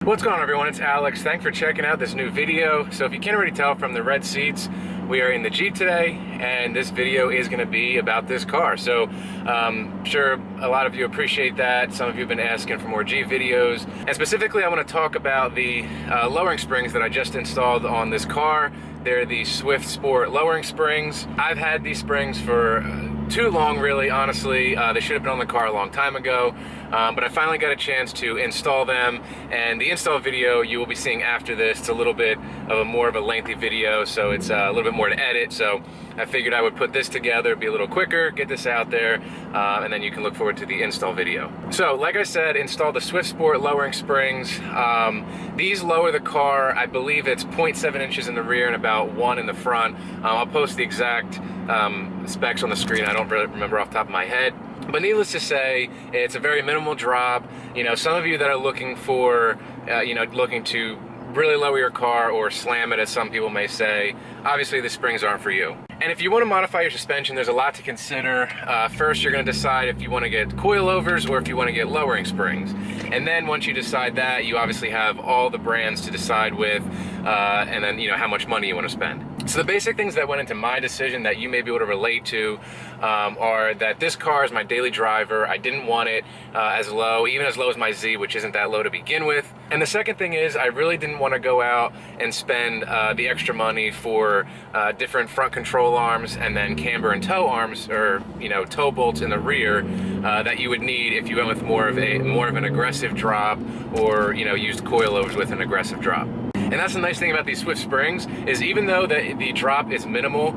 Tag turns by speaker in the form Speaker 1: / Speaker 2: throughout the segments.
Speaker 1: What's going on, everyone? It's Alex. Thanks for checking out this new video. So if you can't already tell from the red seats, we are in the Jeep today, and this video is going to be about this car. So I'm sure a lot of you appreciate that. Some of you have been asking for more Jeep videos, and specifically I want to talk about the lowering springs that I just installed on this car. They're the Swift Sport lowering springs. I've had these springs for too long, really, honestly. They should have been on the car a long time ago, but I finally got a chance to install them, and the install video you will be seeing after this. It's a little bit of more of a lengthy video, so it's a little bit more to edit, so I figured I would put this together, be a little quicker, get this out there, and then you can look forward to the install video. So, like I said, install the Swift Sport lowering springs. These lower the car, I believe it's 0.7 inches in the rear and about 1 in the front. I'll post the exact specs on the screen. I don't really remember off the top of my head. But needless to say, it's a very minimal drop. You know, some of you that are looking for, looking to really lower your car or slam it, as some people may say, obviously the springs aren't for you. And if you want to modify your suspension, there's a lot to consider. First, you're going to decide if you want to get coilovers or if you want to get lowering springs. And then once you decide that, you obviously have all the brands to decide with, and then how much money you want to spend. So the basic things that went into my decision that you may be able to relate to are that this car is my daily driver. I didn't want it as low, even as low as my Z, which isn't that low to begin with. And the second thing is I really didn't want to go out and spend the extra money for different front control arms and then camber and tow arms, or tow bolts in the rear that you would need if you went with more of an aggressive drop, or used coilovers with an aggressive drop. And that's the nice thing about these Swift springs, is even though the drop is minimal,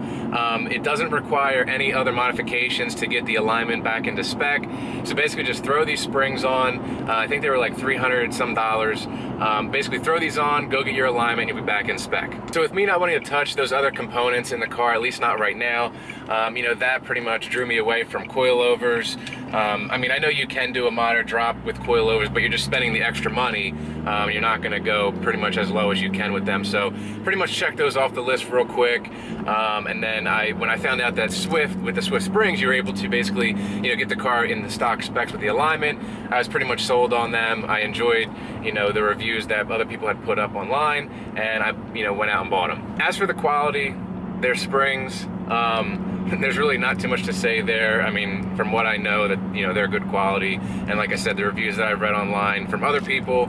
Speaker 1: it doesn't require any other modifications to get the alignment back into spec. So basically just throw these springs on. I think they were like $300 some. Basically throw these on, go get your alignment, you'll be back in spec. So with me not wanting to touch those other components in the car, at least not right now, that pretty much drew me away from coilovers. I know you can do a moderate drop with coilovers, but you're just spending the extra money. You're not going to go pretty much as low as you can with them. So pretty much check those off the list real quick. And then when I found out that with the Swift springs, you're able to basically get the car in the stock specs with the alignment, I was pretty much sold on them. I enjoyed the reviews that other people had put up online, and I went out and bought them. As for the quality, their springs, there's really not too much to say there. I mean, from what I know, that they're good quality, and like I said, the reviews that I've read online from other people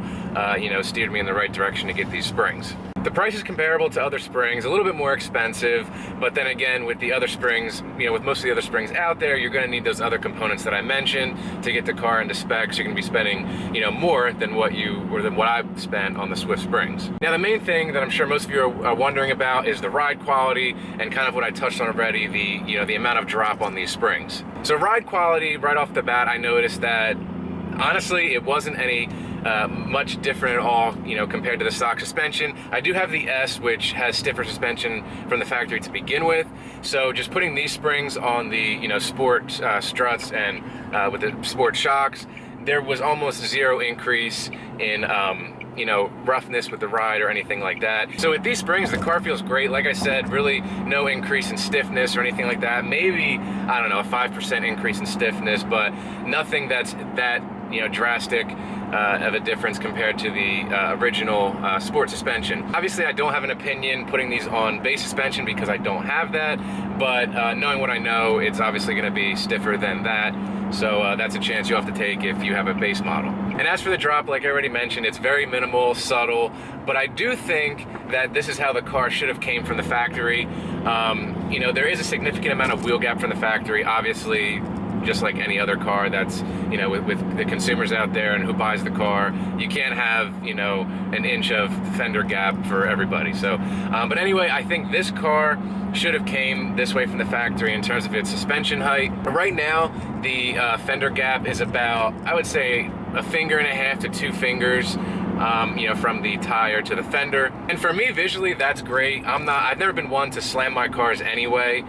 Speaker 1: steered me in the right direction to get these springs. The price is comparable to other springs, a little bit more expensive, but then again, with the other springs, with most of the other springs out there, you're going to need those other components that I mentioned to get the car into specs. You're going to be spending, more than what I spent on the Swift springs. Now, the main thing that I'm sure most of you are wondering about is the ride quality, and kind of what I touched on already, the amount of drop on these springs. So ride quality, right off the bat, I noticed that honestly, it wasn't any much different at all, compared to the stock suspension. I do have the S, which has stiffer suspension from the factory to begin with. So just putting these springs on the, sport struts and with the sport shocks, there was almost zero increase in, roughness with the ride or anything like that. So with these springs, the car feels great. Like I said, really no increase in stiffness or anything like that. Maybe, I don't know, a 5% increase in stiffness, but nothing that's that, drastic of a difference compared to the original sport suspension. Obviously, I don't have an opinion putting these on base suspension because I don't have that, but knowing what I know, it's obviously going to be stiffer than that. So that's a chance you have to take if you have a base model. And as for the drop, like I already mentioned, it's very minimal, subtle, but I do think that this is how the car should have came from the factory. There is a significant amount of wheel gap from the factory, obviously, just like any other car that's, with the consumers out there and who buys the car, you can't have, an inch of fender gap for everybody. So, but anyway, I think this car should have came this way from the factory in terms of its suspension height. But right now, the fender gap is about, I would say, 1.5 fingers to 2 fingers. From the tire to the fender. And for me, visually, that's great. I've never been one to slam my cars anyway.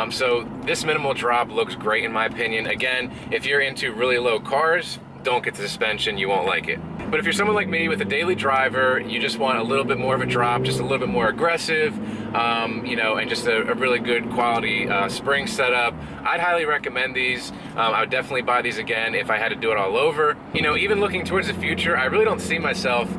Speaker 1: So this minimal drop looks great in my opinion. Again, if you're into really low cars, don't get the suspension, you won't like it. But if you're someone like me with a daily driver, you just want a little bit more of a drop, just a little bit more aggressive, and just a really good quality spring setup, I'd highly recommend these. I would definitely buy these again if I had to do it all over. Even looking towards the future, I really don't see myself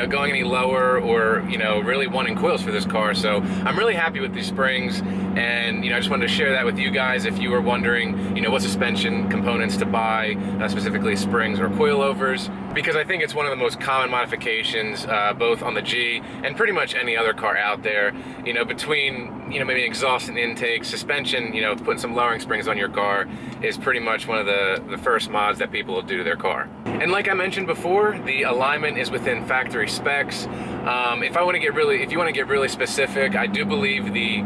Speaker 1: going any lower or really wanting coils for this car. So I'm really happy with these springs, and I just wanted to share that with you guys if you were wondering what suspension components to buy, specifically springs or coilovers, because I think it's one of the most common modifications both on the G and pretty much any other car out there. Between maybe exhaust and intake, suspension, putting some lowering springs on your car is pretty much one of the first mods that people will do to their car. And like I mentioned before, the alignment is within factory specs. If you want to get really specific, I do believe the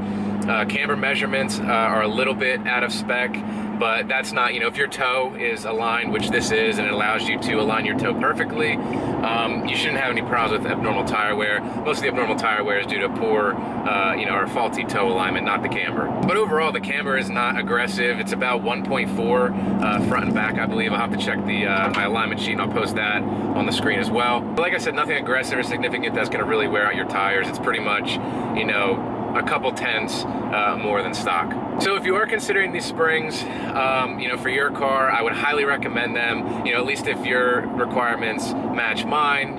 Speaker 1: camber measurements are a little bit out of spec, but that's not, if your toe is aligned, which this is, and it allows you to align your toe perfectly, you shouldn't have any problems with abnormal tire wear. Most of the abnormal tire wear is due to poor, or faulty toe alignment, not the camber. But overall, the camber is not aggressive. It's about 1.4 front and back, I believe. I'll have to check my alignment sheet, and I'll post that on the screen as well. But like I said, nothing aggressive or significant that's going to really wear out your tires. It's pretty much, a couple tenths more than stock. So if you are considering these springs, for your car, I would highly recommend them. At least if your requirements match mine,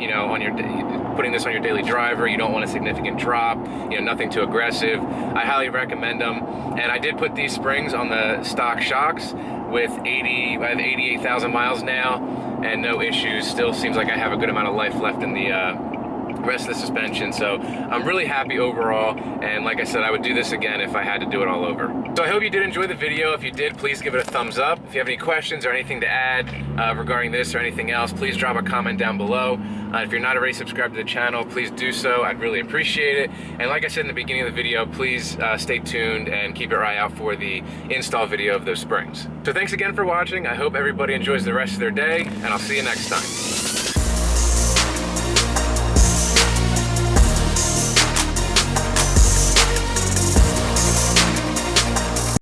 Speaker 1: putting this on your daily driver, you don't want a significant drop, nothing too aggressive. I highly recommend them. And I did put these springs on the stock shocks with I have 88,000 miles now, and no issues. Still seems like I have a good amount of life left in the rest of the suspension, so I'm really happy overall, and like I said, I would do this again if I had to do it all over. So I hope you did enjoy the video. If you did, please give it a thumbs up. If you have any questions or anything to add regarding this or anything else, please drop a comment down below. If you're not already subscribed to the channel, please do so. I'd really appreciate it. And like I said in the beginning of the video, please stay tuned and keep your eye out for the install video of those springs. So thanks again for watching. I hope everybody enjoys the rest of their day, and I'll see you next time.